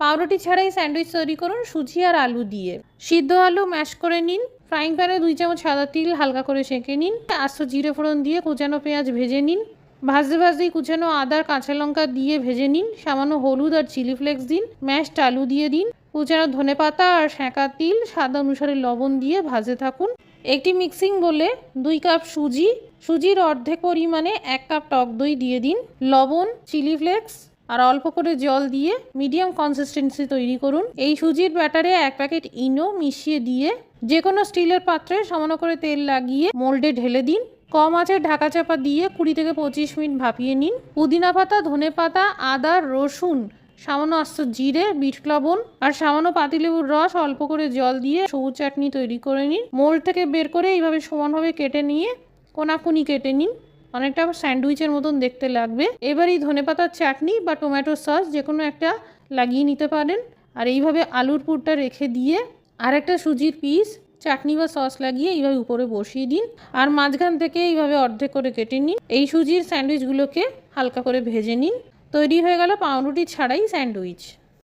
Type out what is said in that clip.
পাউরুটি ছাড়াই স্যান্ডউইচ তৈরি করুন সুজি আর আলু দিয়ে। সিদ্ধ আলু ম্যাশ করে নিন। ফ্রাইং প্যানে 2 চামচ সাদা তিল হালকা করে সেঁকে নিন। আস্ত জিরে ফোড়ন দিয়ে কুচানো পেঁয়াজ ভেজে নিন। ভাজতে ভাজতেই কুচানো আদা কাঁচা লঙ্কা দিয়ে ভেজে নিন। সামান্য হলুদ আর চিলি ফ্লেক্স দিন। ম্যাশড আলু দিয়ে দিন। কুচানো ধনেপাতা আর সেঁকা তিল স্বাদ অনুসারে লবণ দিয়ে ভাজতে থাকুন। একটি মিক্সিং বলে 2 কাপ সুজির অর্ধেক পরিমাণে 1 কাপ টক দই দিয়ে দিন। লবণ, চিলি ফ্লেক্স আর অল্প করে জল দিয়ে মিডিয়াম কনসিস্টেন্সি তৈরি করুন। এই সুজির ব্যাটারে 1 প্যাকেট ইনো মিশিয়ে দিয়ে যে কোনো স্টিলের পাত্রে সামান্য করে তেল লাগিয়ে মোল্ডে ঢেলে দিন। কম আঁচে ঢাকা চাপা দিয়ে 20 থেকে 25 মিনিট ভাপিয়ে নিন। পুদিনা পাতা, ধনে পাতা, আদা, রসুন, সামান্য আস্ত জিরে, বিট লবণ আর সামান্য পাতিলেবুর রস অল্প করে জল দিয়ে সবুজ চাটনি তৈরি করে নিন। মোল্ড থেকে বের করে এইভাবে সমানভাবে কেটে নিয়ে কোনাকুনি কেটে নিন। অনেকটা স্যান্ডউইচের মতন দেখতে লাগবে। এবার এই ধনেপাতার চাটনি বা টমেটো সস যে কোনো একটা লাগিয়ে নিতে পারেন। আর এইভাবে আলুর পুরটা রেখে দিয়ে আর একটা সুজির পিস চাটনি বা সস লাগিয়ে এইভাবে উপরে বসিয়ে দিন। আর মাঝখান থেকে এইভাবে অর্ধেক করে কেটে নিন। এই সুজির স্যান্ডউইচগুলোকে হালকা করে ভেজে নিন। তৈরি হয়ে গেল পাউরুটি ছাড়াই স্যান্ডউইচ।